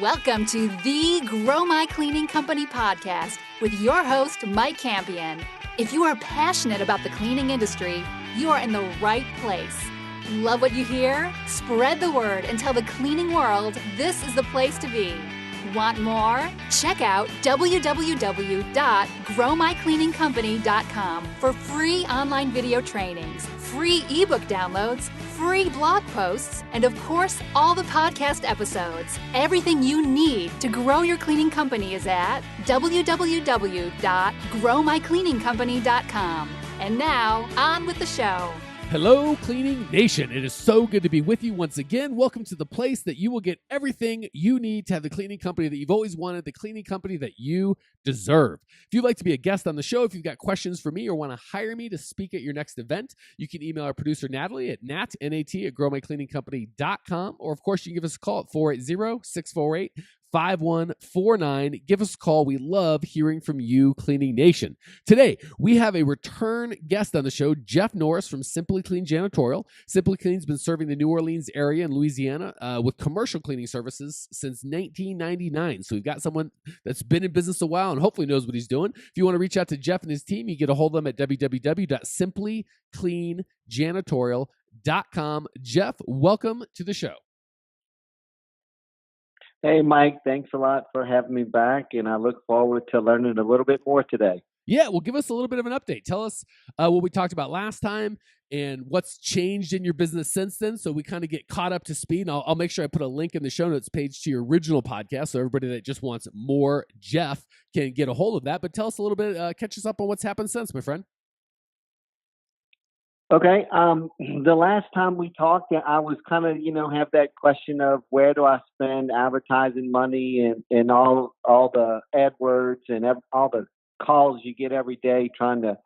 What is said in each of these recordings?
Welcome to the Grow My Cleaning Company podcast with your host, Mike Campion. If you are passionate about the cleaning industry, you are in the right place. Love what you hear? Spread the word and tell the cleaning world this is the place to be. Want more? Check out www.growmycleaningcompany.com for free online video trainings, free ebook downloads, free blog posts, and of course, all the podcast episodes. Everything you need to grow your cleaning company is at www.growmycleaningcompany.com. And now, on with the show. Hello, Cleaning Nation. It is so good to be with you once again. Welcome to the place that you will get everything you need to have the cleaning company that you've always wanted, the cleaning company that you deserve. If you'd like to be a guest on the show, if you've got questions for me or want to hire me to speak at your next event, you can email our producer, Natalie, at nat@growmycleaningcompany.com. Or, of course, you can give us a call at 480-648-5149. Give us a call. We love hearing from you, Cleaning Nation. Today, we have a return guest on the show, Jeff Norris from Simply Clean Janitorial. Simply Clean's been serving the New Orleans area in Louisiana with commercial cleaning services since 1999. So we've got someone that's been in business a while and hopefully knows what he's doing. If you want to reach out to Jeff and his team, you get a hold of them at www.simplycleanjanitorial.com. Jeff, welcome to the show. Hey, Mike, thanks a lot for having me back, and I look forward to learning a little bit more today. Yeah, well, give us a little bit of an update. Tell us what we talked about last time and what's changed in your business since then, so we kind of get caught up to speed. And I'll make sure I put a link in the show notes page to your original podcast, so everybody that just wants more Jeff can get a hold of that. But tell us a little bit, catch us up on what's happened since, my friend. Okay. The last time we talked, I was kind of, have that question of where do I spend advertising money and all the AdWords and all the calls you get every day trying to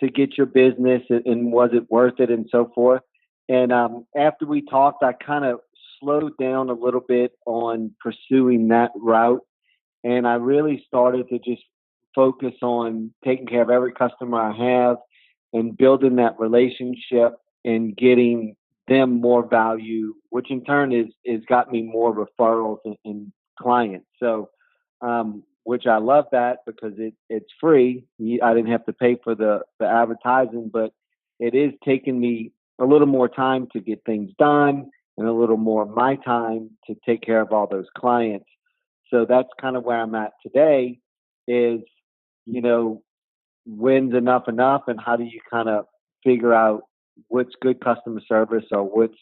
get your business and was it worth it and so forth. And after we talked, I kind of slowed down a little bit on pursuing that route. And I really started to just focus on taking care of every customer I have and building that relationship and getting them more value, which in turn is got me more referrals and clients. So, which I love that because it's free. I didn't have to pay for the advertising, but it is taking me a little more time to get things done and a little more of my time to take care of all those clients. So that's kind of where I'm at today is, when's enough and how do you kind of figure out what's good customer service or what's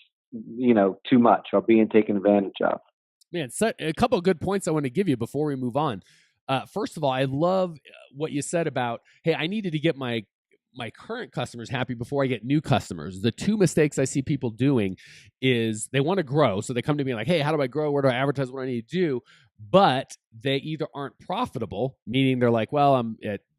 too much or being taken advantage of. Man, a couple of good points I want to give you before we move on. First of all, I love what you said about, hey, I needed to get my current customers happy before I get new customers. The two mistakes I see people doing is they want to grow. So they come to me like, hey, how do I grow? Where do I advertise? What do I need to do? But they either aren't profitable, meaning they're like, well,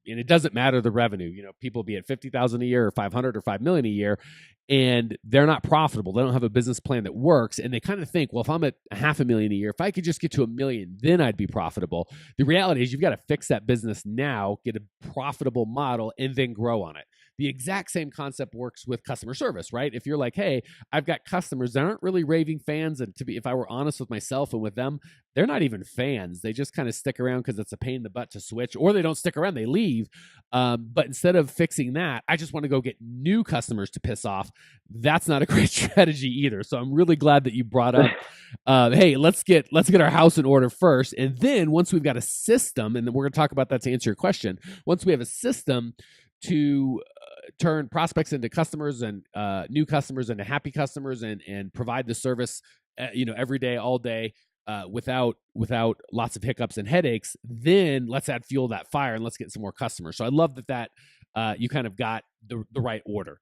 and it doesn't matter the revenue. People be at 50,000 a year or 500 or 5 million a year, and they're not profitable. They don't have a business plan that works. And they kind of think, well, if I'm at $500,000 a year, if I could just get to $1 million, then I'd be profitable. The reality is you've got to fix that business now, get a profitable model, and then grow on it. The exact same concept works with customer service, right? If you're like, hey, I've got customers that aren't really raving fans, and if I were honest with myself and with them, they're not even fans. They just kind of stick around because it's a pain in the butt to switch, or they don't stick around, they leave. But instead of fixing that, I just want to go get new customers to piss off. That's not a great strategy either. So I'm really glad that you brought up, hey, let's get our house in order first. And then once we've got a system, and then we're going to talk about that to answer your question, once we have a system to turn prospects into customers and new customers into happy customers and provide the service, every day, all day, without lots of hiccups and headaches, then let's add fuel to that fire and let's get some more customers. So I love that you kind of got the right order.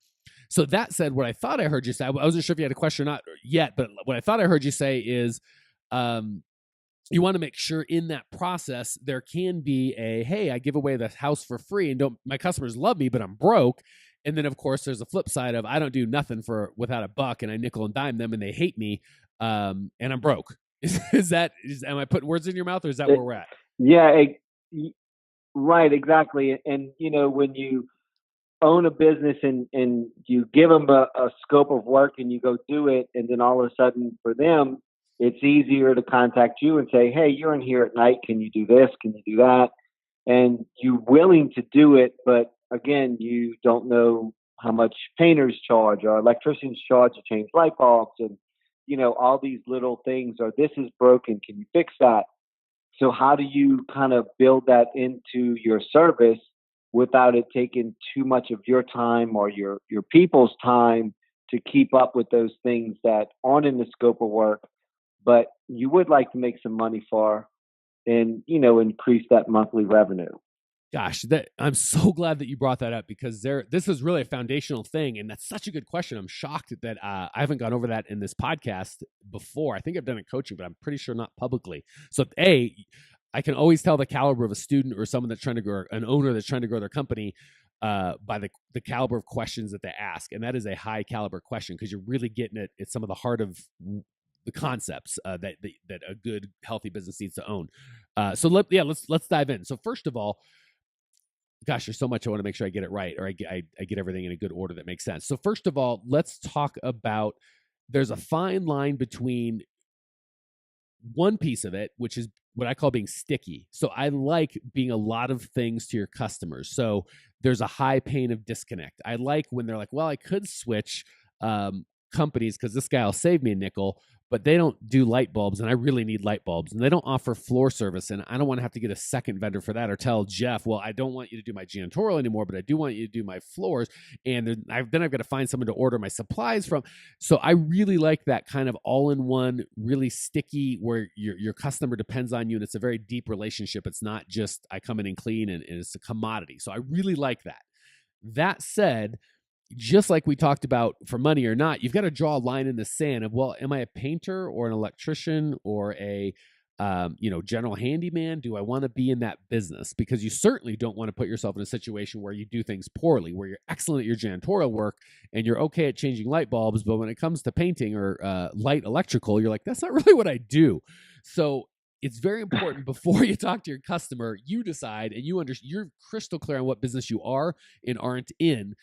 So that said, what I thought I heard you say, I wasn't sure if you had a question or not yet, but what I thought I heard you say is, you want to make sure in that process, there can be hey, I give away the house for free and my customers love me, but I'm broke. And then of course there's a flip side of I don't do nothing without a buck and I nickel and dime them and they hate me. And I'm broke. Am I putting words in your mouth or is that where we're at? Yeah, right. Exactly. And when you own a business and you give them a scope of work and you go do it. And then all of a sudden for them, it's easier to contact you and say, hey, you're in here at night. Can you do this? Can you do that? And you're willing to do it, but again, you don't know how much painters charge or electricians charge to change light bulbs, and all these little things. Or this is broken, can you fix that? So how do you kind of build that into your service without it taking too much of your time or your people's time to keep up with those things that aren't in the scope of work, but you would like to make some money for, and increase that monthly revenue? Gosh, I'm so glad that you brought that up, because this is really a foundational thing, and that's such a good question. I'm shocked that I haven't gone over that in this podcast before. I think I've done it coaching, but I'm pretty sure not publicly. So, I can always tell the caliber of a student or someone that's trying to grow, an owner that's trying to grow their company, by the caliber of questions that they ask, and that is a high caliber question, because you're really getting at some of the heart of the concepts that a good, healthy business needs to own. So let's dive in. So first of all, gosh, there's so much I want to make sure I get it right, or I get everything in a good order that makes sense. So first of all, let's talk about, there's a fine line between one piece of it, which is what I call being sticky. So I like being a lot of things to your customers. So there's a high pain of disconnect. I like when they're like, well, I could switch companies because this guy will save me a nickel, but they don't do light bulbs, and I really need light bulbs, and they don't offer floor service, and I don't want to have to get a second vendor for that, or tell Jeff, well, I don't want you to do my janitorial anymore, but I do want you to do my floors, and then I've got to find someone to order my supplies from. So I really like that kind of all-in-one, really sticky, where your customer depends on you, and it's a very deep relationship. It's not just I come in and clean, and it's a commodity. So I really like that. That said, just like we talked about for money or not, you've got to draw a line in the sand of, well, am I a painter or an electrician or a general handyman? Do I want to be in that business? Because you certainly don't want to put yourself in a situation where you do things poorly, where you're excellent at your janitorial work and you're okay at changing light bulbs, but when it comes to painting or light electrical, you're like, that's not really what I do. So it's very important before you talk to your customer, you decide and you're crystal clear on what business you are and aren't in.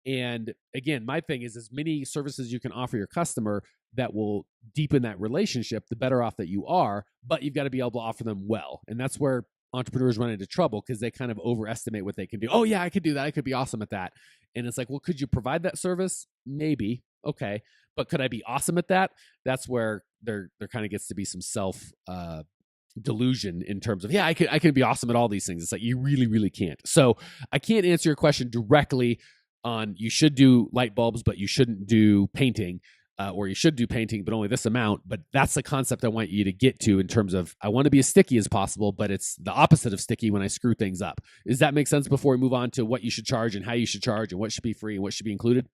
And again, my thing is, as many services you can offer your customer that will deepen that relationship, the better off that you are, but you've got to be able to offer them well. And that's where entrepreneurs run into trouble, because they kind of overestimate what they can do. Oh yeah, I could do that. I could be awesome at that. And it's like, well, could you provide that service? Maybe. Okay. But could I be awesome at that? That's where there kind of gets to be some self, delusion in terms of, yeah, I can be awesome at all these things. It's like, you really, really can't. So I can't answer your question directly on you should do light bulbs, but you shouldn't do painting, or you should do painting, but only this amount. But that's the concept I want you to get to, in terms of, I want to be as sticky as possible, but it's the opposite of sticky when I screw things up. Does that make sense before we move on to what you should charge and how you should charge and what should be free and what should be included?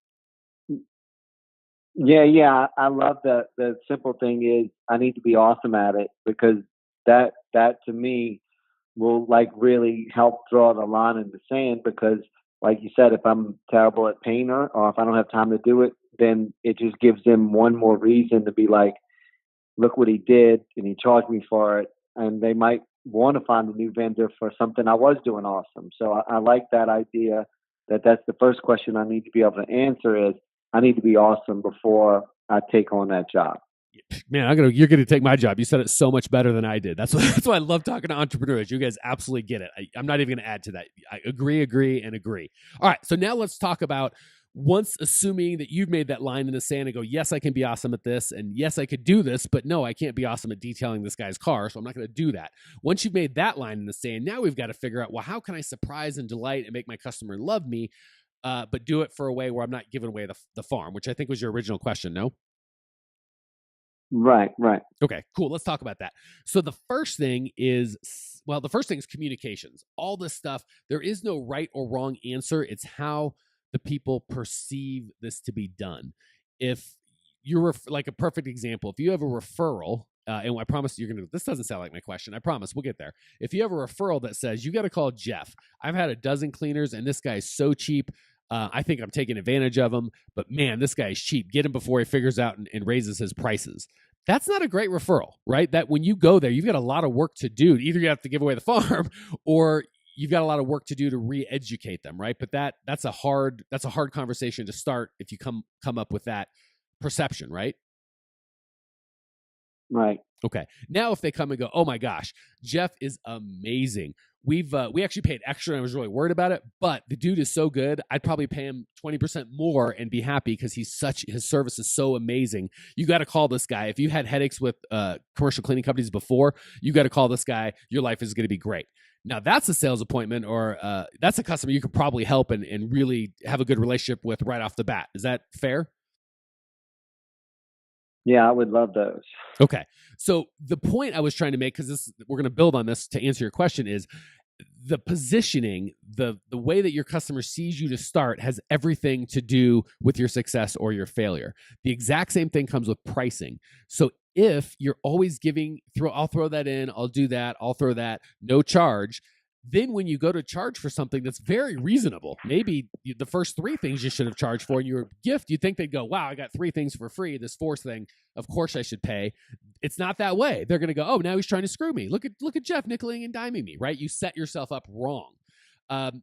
Yeah. I love that. The simple thing is, I need to be awesome at it, because that to me will really help draw the line in the sand. Because like you said, if I'm terrible at painter, or if I don't have time to do it, then it just gives them one more reason to be like, look what he did, and he charged me for it. And they might want to find a new vendor for something I was doing awesome. So I like that idea, that's the first question I need to be able to answer is, I need to be awesome before I take on that job. Man, you're going to take my job. You said it so much better than I did. That's why I love talking to entrepreneurs. You guys absolutely get it. I'm not even going to add to that. I agree. All right. So now let's talk about, once assuming that you've made that line in the sand and go, yes, I can be awesome at this, and yes, I could do this, but no, I can't be awesome at detailing this guy's car, so I'm not going to do that. Once you've made that line in the sand, now we've got to figure out, well, how can I surprise and delight and make my customer love me, but do it for a way where I'm not giving away the farm, which I think was your original question, no? Right. Okay, cool. Let's talk about that. So the first thing is communications. All this stuff, there is no right or wrong answer. It's how the people perceive this to be done. If you're like a perfect example, if you have a referral, and I promise this doesn't sound like my question. I promise we'll get there. If you have a referral that says, you got to call Jeff. I've had a dozen cleaners and this guy's so cheap. I think I'm taking advantage of him, but man, this guy's cheap. Get him before he figures out and raises his prices. That's not a great referral, right? That when you go there, you've got a lot of work to do. Either you have to give away the farm, or you've got a lot of work to do to re-educate them, right? But that's a hard conversation to start if you come up with that perception, right? Right. Okay. Now, if they come and go, oh my gosh, Jeff is amazing. We actually paid extra, and I was really worried about it, but the dude is so good. I'd probably pay him 20% more and be happy because his service is so amazing. You got to call this guy. If you had headaches with commercial cleaning companies before, you got to call this guy. Your life is going to be great. Now, that's a sales appointment, or that's a customer you could probably help and really have a good relationship with right off the bat. Is that fair? Yeah, I would love those. Okay. So the point I was trying to make, because we're going to build on this to answer your question, is the positioning, the way that your customer sees you to start has everything to do with your success or your failure. The exact same thing comes with pricing. So if you're always I'll throw that in, I'll do that, I'll throw that, no charge. Then when you go to charge for something that's very reasonable, maybe the first 3 things you should have charged for in your gift, you think they'd go, wow, I got 3 things for free. This 4th thing, of course I should pay. It's not that way. They're going to go, oh, now he's trying to screw me. Look at Jeff nickeling and diming me, right? You set yourself up wrong.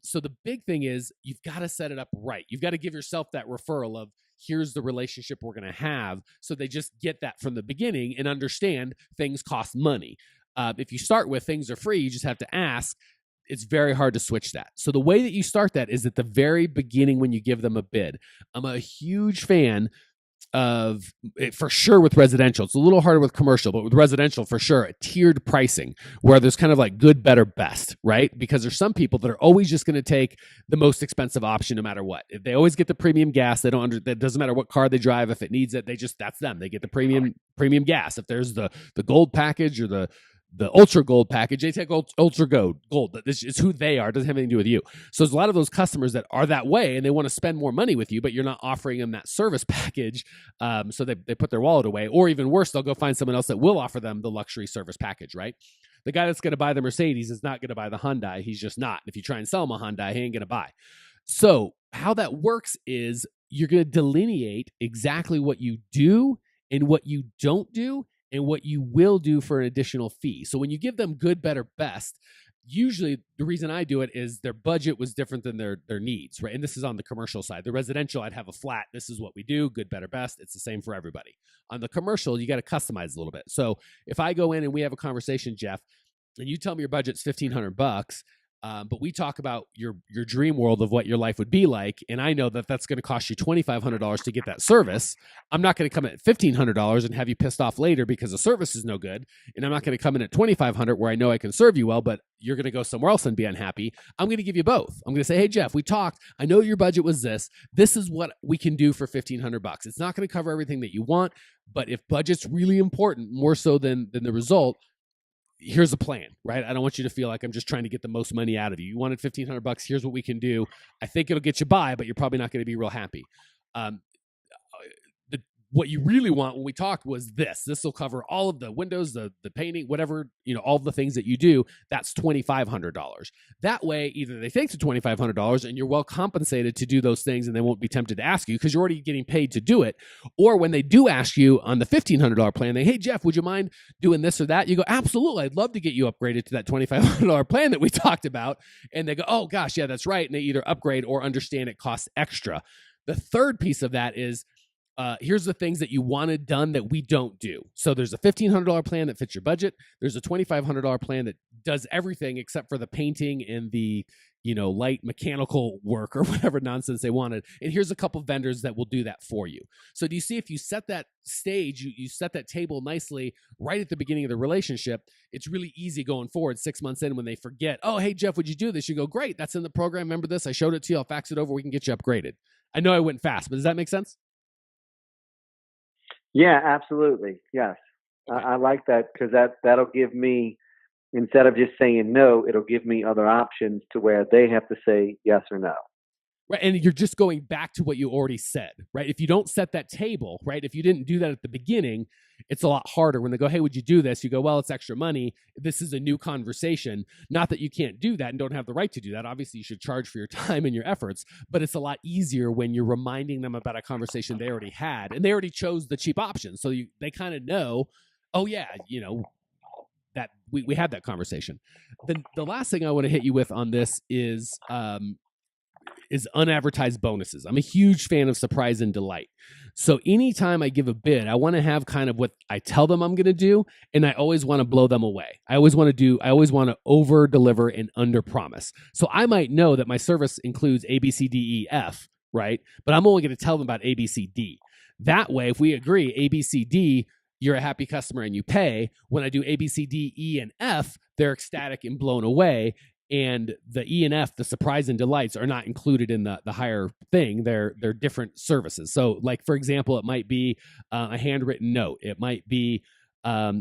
So the big thing is you've got to set it up right. You've got to give yourself that referral of, here's the relationship we're going to have. So they just get that from the beginning and understand things cost money. If you start with things are free, you just have to ask. It's very hard to switch that. So the way that you start that is at the very beginning when you give them a bid. I'm a huge fan of it, for sure, with residential. It's a little harder with commercial, but with residential, for sure, a tiered pricing where there's kind of like good, better, best, right? Because there's some people that are always just going to take the most expensive option no matter what. If they always get the premium gas. It doesn't matter what car they drive. If it needs it, that's them. They get the premium gas. If there's the gold package or the ultra gold package, they take ultra gold. This is who they are. It doesn't have anything to do with you. So there's a lot of those customers that are that way and they want to spend more money with you, but you're not offering them that service package. So they put their wallet away, or even worse, they'll go find someone else that will offer them the luxury service package, right? The guy that's going to buy the Mercedes is not going to buy the Hyundai. He's just not. If you try and sell him a Hyundai, he ain't going to buy. So how that works is you're going to delineate exactly what you do and what you don't do, and what you will do for an additional fee. So when you give them good, better, best, usually the reason I do it is their budget was different than their needs, right? And this is on the commercial side. The residential, I'd have a flat, this is what we do, good, better, best. It's the same for everybody. On the commercial, you got to customize a little bit. So if I go in and we have a conversation, Jeff, and you tell me your budget's $1,500, but we talk about your dream world of what your life would be like, and I know that that's going to cost you $2,500 to get that service. I'm not going to come in at $1,500 and have you pissed off later because the service is no good, and I'm not going to come in at $2,500 where I know I can serve you well, but you're going to go somewhere else and be unhappy. I'm going to give you both. I'm going to say, hey, Jeff, we talked. I know your budget was this. This is what we can do for $1,500. It's not going to cover everything that you want, but if budget's really important, more so than the result, here's a plan, right? I don't want you to feel like I'm just trying to get the most money out of you. You wanted $1,500. Here's what we can do. I think it'll get you by, but you're probably not going to be real happy. What you really want when we talked was this. This will cover all of the windows, the painting, whatever, all the things that you do. That's $2,500. That way, either they think it's $2,500 and you're well compensated to do those things and they won't be tempted to ask you because you're already getting paid to do it. Or when they do ask you on the $1,500 plan, they, hey, Jeff, would you mind doing this or that? You go, absolutely. I'd love to get you upgraded to that $2,500 plan that we talked about. And they go, oh, gosh, yeah, that's right. And they either upgrade or understand it costs extra. The third piece of that is, here's the things that you wanted done that we don't do. So there's a $1,500 plan that fits your budget. There's a $2,500 plan that does everything except for the painting and the, light mechanical work or whatever nonsense they wanted. And here's a couple vendors that will do that for you. So do you see, if you set that stage, you set that table nicely right at the beginning of the relationship, it's really easy going forward 6 months in when they forget, oh, hey, Jeff, would you do this? You go, great, that's in the program. Remember this? I showed it to you. I'll fax it over. We can get you upgraded. I know I went fast, but does that make sense? Yeah, absolutely. Yes. I like that because that'll give me, instead of just saying no, it'll give me other options to where they have to say yes or no. Right. And you're just going back to what you already said, right? If you don't set that table, right? If you didn't do that at the beginning, it's a lot harder. When they go, hey, would you do this? You go, well, it's extra money. This is a new conversation. Not that you can't do that and don't have the right to do that. Obviously, you should charge for your time and your efforts, but it's a lot easier when you're reminding them about a conversation they already had and they already chose the cheap option. So they kind of know, oh yeah, that we had that conversation. Then the last thing I want to hit you with on this is, is unadvertised bonuses. I'm a huge fan of surprise and delight. So anytime I give a bid, I want to have kind of what I tell them I'm going to do, and I always want to blow them away. I always want to over deliver and under promise. So I might know that my service includes A, B, C, D, E, F, right? But I'm only going to tell them about A, B, C, D. That way, if we agree A, B, C, D, you're a happy customer and you pay. When I do A, B, C, D, E, and F, they're ecstatic and blown away. And the E and F, the surprise and delights, are not included in the higher thing. They're different services. So, like, for example, it might be a handwritten note. It might be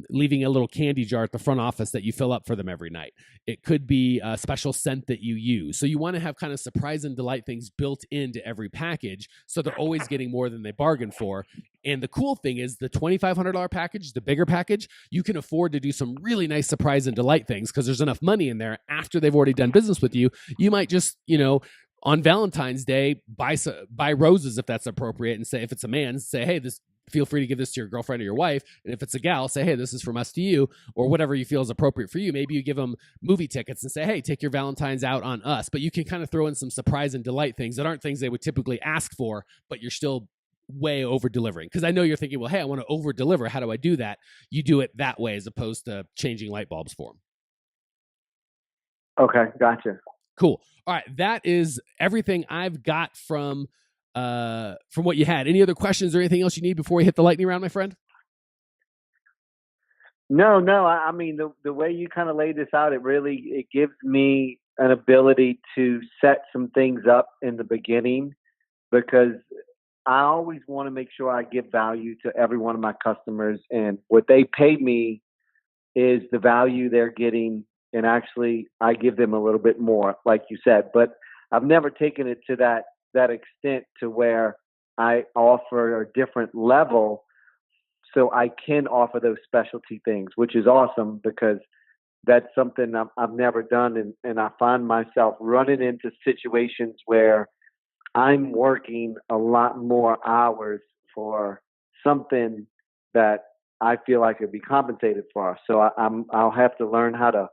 leaving a little candy jar at the front office that you fill up for them every night. It could be a special scent that you use. So you want to have kind of surprise and delight things built into every package, so they're always getting more than they bargained for. And the cool thing is the $2,500 package, the bigger package, you can afford to do some really nice surprise and delight things because there's enough money in there after they've already done business with you. You might just, on Valentine's Day, buy roses if that's appropriate, and say, if it's a man, say, hey, feel free to give this to your girlfriend or your wife. And if it's a gal, say, hey, this is from us to you, or whatever you feel is appropriate for you. Maybe you give them movie tickets and say, hey, take your Valentine's out on us. But you can kind of throw in some surprise and delight things that aren't things they would typically ask for, but you're still way over delivering. Because I know you're thinking, well, hey, I want to over deliver. How do I do that? You do it that way as opposed to changing light bulbs for them. Okay, gotcha. Cool. All right, that is everything I've got from what you had. Any other questions or anything else you need before we hit the lightning round, my friend? No. I mean, the way you kind of laid this out, it gives me an ability to set some things up in the beginning, because I always want to make sure I give value to every one of my customers, and what they pay me is the value they're getting. And actually, I give them a little bit more, like you said, but I've never taken it to that extent to where I offer a different level so I can offer those specialty things, which is awesome, because that's something I've never done. And I find myself running into situations where I'm working a lot more hours for something that I feel I could be compensated for. So I'll have to learn how to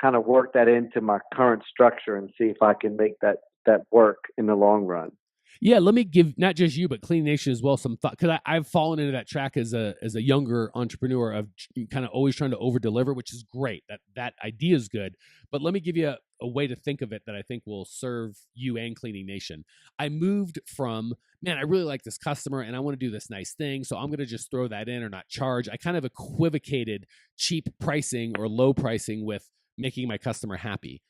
kind of work that into my current structure and see if I can make that work in the long run. Yeah, let me give not just you, but Clean Nation as well some thought, because I've fallen into that track as a younger entrepreneur of kind of always trying to over deliver, which is great. That idea is good, but let me give you a way to think of it that I think will serve you and Cleaning Nation. I moved from, man, I really like this customer and I want to do this nice thing, so I'm going to just throw that in or not charge. I kind of equivocated cheap pricing or low pricing with making my customer happy.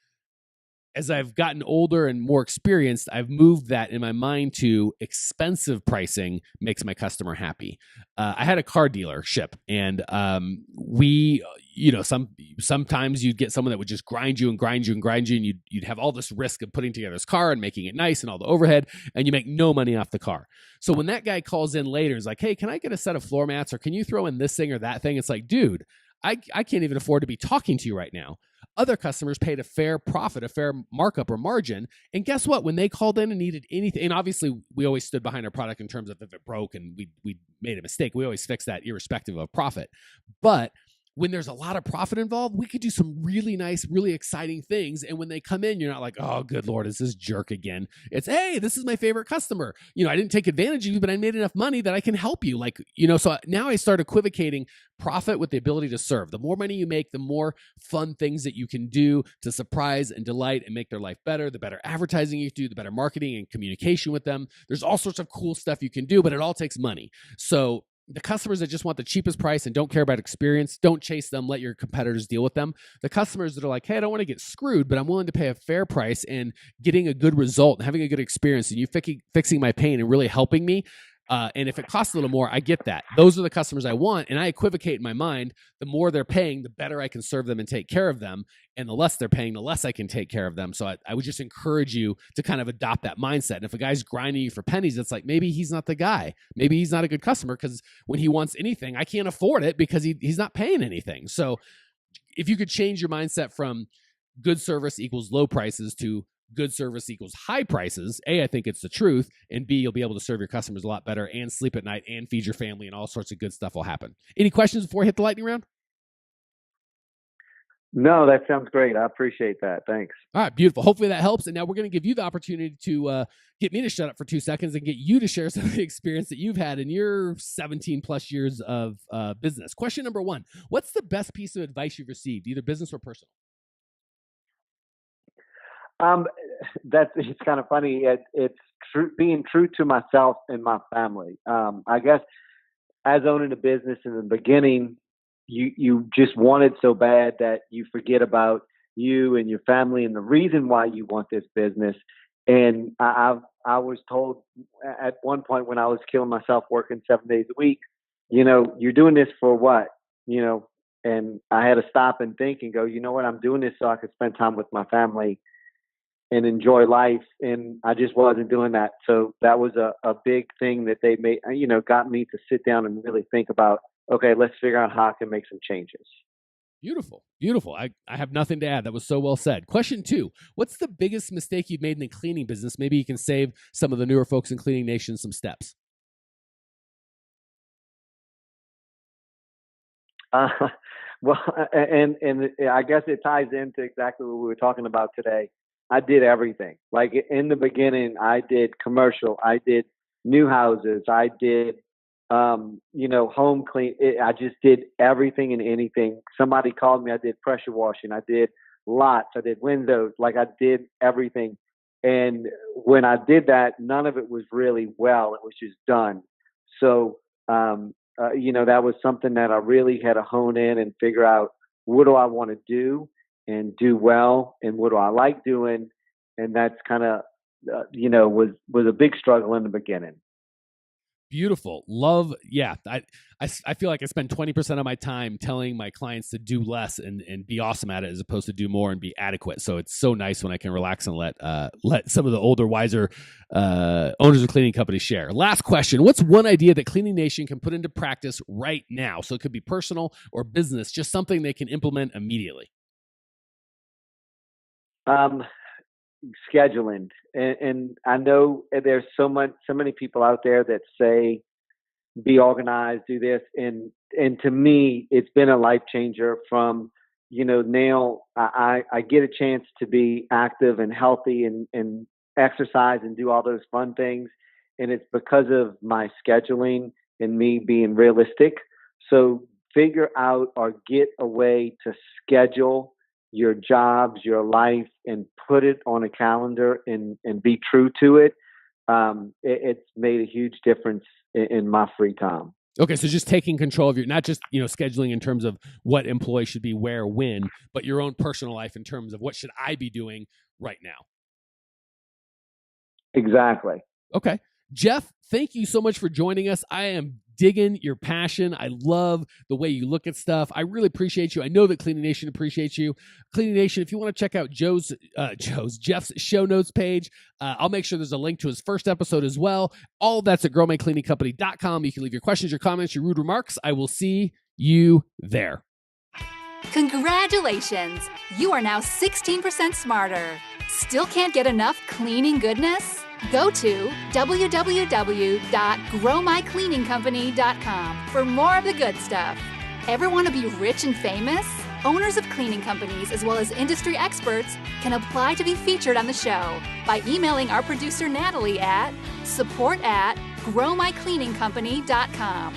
As I've gotten older and more experienced, I've moved that in my mind to expensive pricing makes my customer happy. I had a car dealership, and sometimes you'd get someone that would just grind you, and you'd have all this risk of putting together this car and making it nice and all the overhead, and you make no money off the car. So when that guy calls in later, is like, hey, can I get a set of floor mats, or can you throw in this thing or that thing? It's like, dude, I can't even afford to be talking to you right now. Other customers paid a fair profit, a fair markup or margin. And guess what? When they called in and needed anything, and obviously we always stood behind our product in terms of if it broke and we made a mistake, we always fix that irrespective of profit. But when there's a lot of profit involved, we could do some really nice, really exciting things. And when they come in, you're not like, oh, good Lord, is this jerk again? It's, hey, this is my favorite customer. I didn't take advantage of you, but I made enough money that I can help you. So now I start equivocating profit with the ability to serve. The more money you make, the more fun things that you can do to surprise and delight and make their life better. The better advertising you do, the better marketing and communication with them. There's all sorts of cool stuff you can do, but it all takes money. So the customers that just want the cheapest price and don't care about experience, don't chase them. Let your competitors deal with them. The customers that are like, hey, I don't want to get screwed, but I'm willing to pay a fair price and getting a good result and having a good experience and you fixing my pain and really helping me. And if it costs a little more, I get that. Those are the customers I want. And I equivocate in my mind. The more they're paying, the better I can serve them and take care of them. And the less they're paying, the less I can take care of them. So I would just encourage you to kind of adopt that mindset. And if a guy's grinding you for pennies, it's like, maybe he's not the guy. Maybe he's not a good customer, because when he wants anything, I can't afford it because he's not paying anything. So if you could change your mindset from good service equals low prices to good service equals high prices, A, I think it's the truth, and B, you'll be able to serve your customers a lot better and sleep at night and feed your family, and all sorts of good stuff will happen. Any questions before I hit the lightning round? No, that sounds great. I appreciate that. Thanks. All right, beautiful. Hopefully that helps. And now we're going to give you the opportunity to get me to shut up for 2 seconds and get you to share some of the experience that you've had in your 17 plus years of business. Question number 1, what's the best piece of advice you've received, either business or personal? It's kind of funny. It's being true to myself and my family. I guess as owning a business in the beginning, you just want it so bad that you forget about you and your family and the reason why you want this business. And I was told at one point when I was killing myself working 7 days a week, you're doing this for what? And I had to stop and think and go, you know what? I'm doing this so I could spend time with my family and enjoy life. And I just wasn't doing that. So that was a big thing that they made, got me to sit down and really think about, okay, let's figure out how I can make some changes. Beautiful. Beautiful. I have nothing to add. That was so well said. Question 2, what's the biggest mistake you've made in the cleaning business? Maybe you can save some of the newer folks in Cleaning Nation some steps. Well, and I guess it ties into exactly what we were talking about today. I did everything. Like in the beginning, I did commercial, I did new houses, I did home clean. I just did everything and anything. Somebody called me, I did pressure washing, I did lots, I did windows, like I did everything. And when I did that, none of it was really well. It was just done. So, that was something that I really had to hone in and figure out, what do I want to do and do well, and what do I like doing? And that's kind of, was a big struggle in the beginning. Beautiful. Love. Yeah. I feel like I spend 20% of my time telling my clients to do less and be awesome at it, as opposed to do more and be adequate. So it's so nice when I can relax and let some of the older, wiser owners of cleaning companies share. Last question. What's one idea that Cleaning Nation can put into practice right now? So it could be personal or business, just something they can implement immediately. Scheduling. And I know there's so many people out there that say, be organized, do this. And to me, it's been a life changer from, now I get a chance to be active and healthy and exercise and do all those fun things. And it's because of my scheduling and me being realistic. So figure out or get a way to schedule your jobs, your life, and put it on a calendar and be true to it. It's made a huge difference in my free time. Okay, so just taking control of your, not just scheduling in terms of what employees should be where, when, but your own personal life in terms of what should I be doing right now. Exactly. Okay. Jeff, thank you so much for joining us. I am digging your passion. I love the way you look at stuff. I really appreciate you. I know that Cleaning Nation appreciates you. Cleaning Nation, if you want to check out Jeff's show notes page, I'll make sure there's a link to his first episode as well. All of that's at growmycleaningcompany.com. You can leave your questions, your comments, your rude remarks. I will see you there. Congratulations! You are now 16% smarter. Still can't get enough cleaning goodness? Go to www.growmycleaningcompany.com for more of the good stuff. Ever want to be rich and famous? Owners of cleaning companies as well as industry experts can apply to be featured on the show by emailing our producer Natalie at support@growmycleaningcompany.com.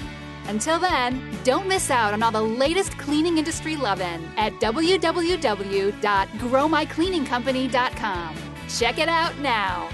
Until then, don't miss out on all the latest cleaning industry lovin' at www.growmycleaningcompany.com. Check it out now.